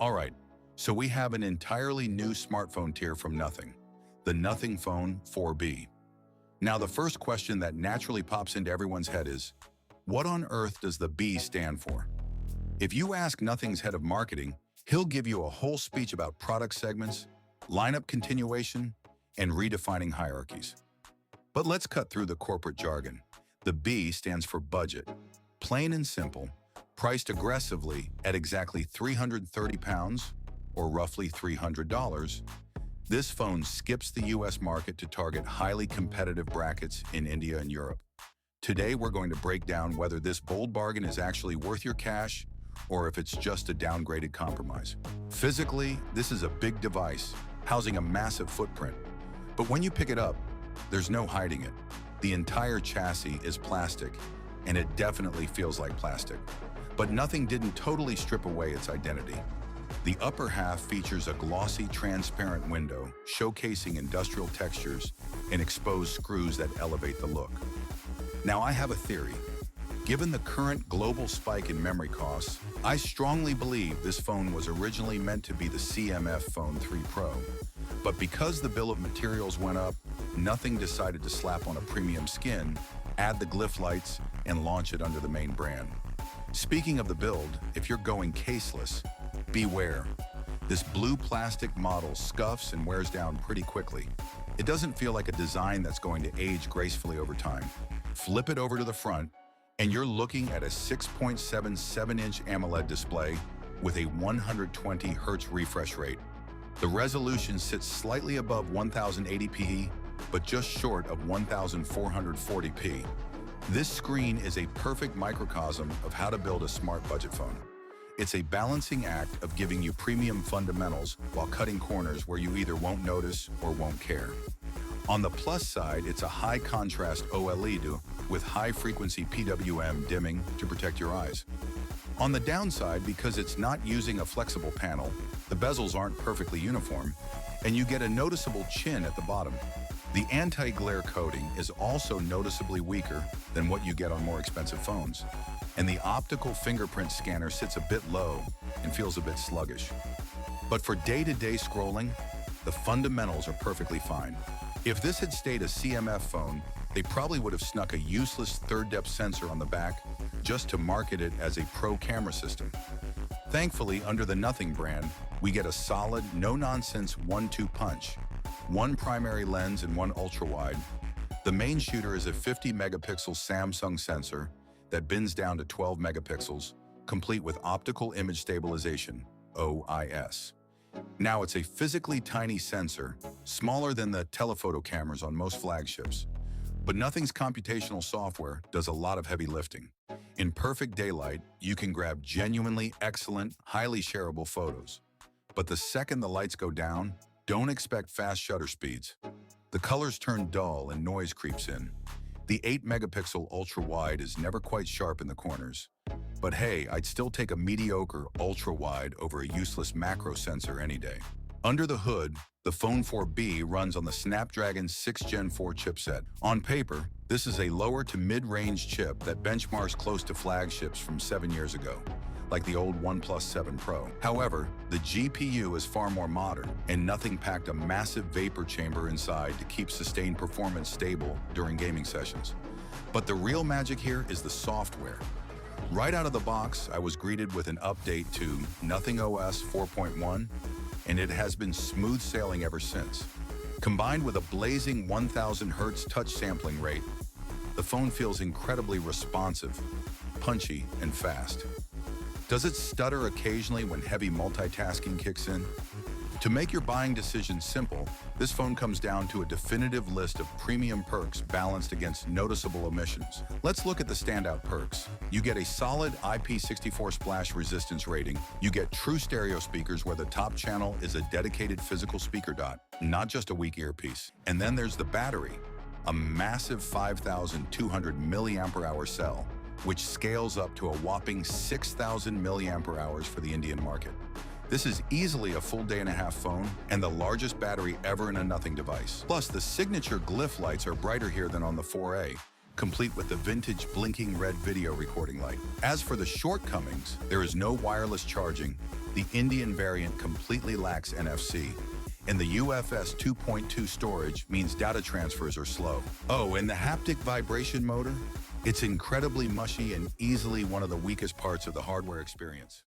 All right, so we have an entirely new smartphone tier from Nothing, the Nothing Phone 4B. Now, the first question that naturally pops into everyone's head is, what on earth does the B stand for? If you ask Nothing's head of marketing, he'll give you a whole speech about product segments, lineup continuation, and redefining hierarchies. But let's cut through the corporate jargon. The B stands for budget. Plain and simple, priced aggressively at exactly £330, or roughly $300, this phone skips the US market to target highly competitive brackets in India and Europe. Today, we're going to break down whether this bold bargain is actually worth your cash or if it's just a downgraded compromise. Physically, this is a big device, housing a massive footprint. But when you pick it up, there's no hiding it. The entire chassis is plastic, and it definitely feels like plastic. But Nothing didn't totally strip away its identity. The upper half features a glossy, transparent window, showcasing industrial textures and exposed screws that elevate the look. Now, I have a theory. Given the current global spike in memory costs, I strongly believe this phone was originally meant to be the CMF Phone 3 Pro. But because the bill of materials went up, Nothing decided to slap on a premium skin, add the Glyph lights, and launch it under the main brand. Speaking of the build, if you're going caseless, beware. This blue plastic model scuffs and wears down pretty quickly. It doesn't feel like a design that's going to age gracefully over time. Flip it over to the front, and you're looking at a 6.77-inch AMOLED display with a 120 Hz refresh rate. The resolution sits slightly above 1080p, but just short of 1440p. This screen is a perfect microcosm of how to build a smart budget phone. It's a balancing act of giving you premium fundamentals while cutting corners where you either won't notice or won't care. On the plus side, it's a high-contrast OLED with high-frequency PWM dimming to protect your eyes. On the downside, because it's not using a flexible panel, the bezels aren't perfectly uniform, and you get a noticeable chin at the bottom. The anti-glare coating is also noticeably weaker than what you get on more expensive phones, and the optical fingerprint scanner sits a bit low and feels a bit sluggish. But for day-to-day scrolling, the fundamentals are perfectly fine. If this had stayed a CMF phone, they probably would have snuck a useless third-depth sensor on the back just to market it as a pro camera system. Thankfully, under the Nothing brand, we get a solid, no-nonsense 1-2 punch. One primary lens and one ultra-wide. The main shooter is a 50-megapixel Samsung sensor that bends down to 12 megapixels, complete with optical image stabilization, OIS. Now, it's a physically tiny sensor, smaller than the telephoto cameras on most flagships. But Nothing's computational software does a lot of heavy lifting. In perfect daylight, you can grab genuinely excellent, highly shareable photos. But the second the lights go down, don't expect fast shutter speeds. The colors turn dull and noise creeps in. The 8-megapixel ultra-wide is never quite sharp in the corners. But hey, I'd still take a mediocre ultra-wide over a useless macro sensor any day. Under the hood, the Phone 4B runs on the Snapdragon 6 Gen 4 chipset. On paper, this is a lower to mid-range chip that benchmarks close to flagships from 7 years ago, like the old OnePlus 7 Pro. However, the GPU is far more modern, and Nothing packed a massive vapor chamber inside to keep sustained performance stable during gaming sessions. But the real magic here is the software. Right out of the box, I was greeted with an update to Nothing OS 4.1, and it has been smooth sailing ever since. Combined with a blazing 1000 Hz touch sampling rate, the phone feels incredibly responsive, punchy, and fast. Does it stutter occasionally when heavy multitasking kicks in? To make your buying decision simple, this phone comes down to a definitive list of premium perks balanced against noticeable omissions. Let's look at the standout perks. You get a solid IP64 splash resistance rating. You get true stereo speakers where the top channel is a dedicated physical speaker dot, not just a weak earpiece. And then there's the battery, a massive 5,200 milliampere hour cell, which scales up to a whopping 6,000 milliampere hours for the Indian market. This is easily a full day-and-a-half phone and the largest battery ever in a Nothing device. Plus, the signature Glyph lights are brighter here than on the 4A, complete with the vintage blinking red video recording light. As for the shortcomings, there is no wireless charging. The Indian variant completely lacks NFC. And the UFS 2.2 storage means data transfers are slow. Oh, and the haptic vibration motor? It's incredibly mushy and easily one of the weakest parts of the hardware experience.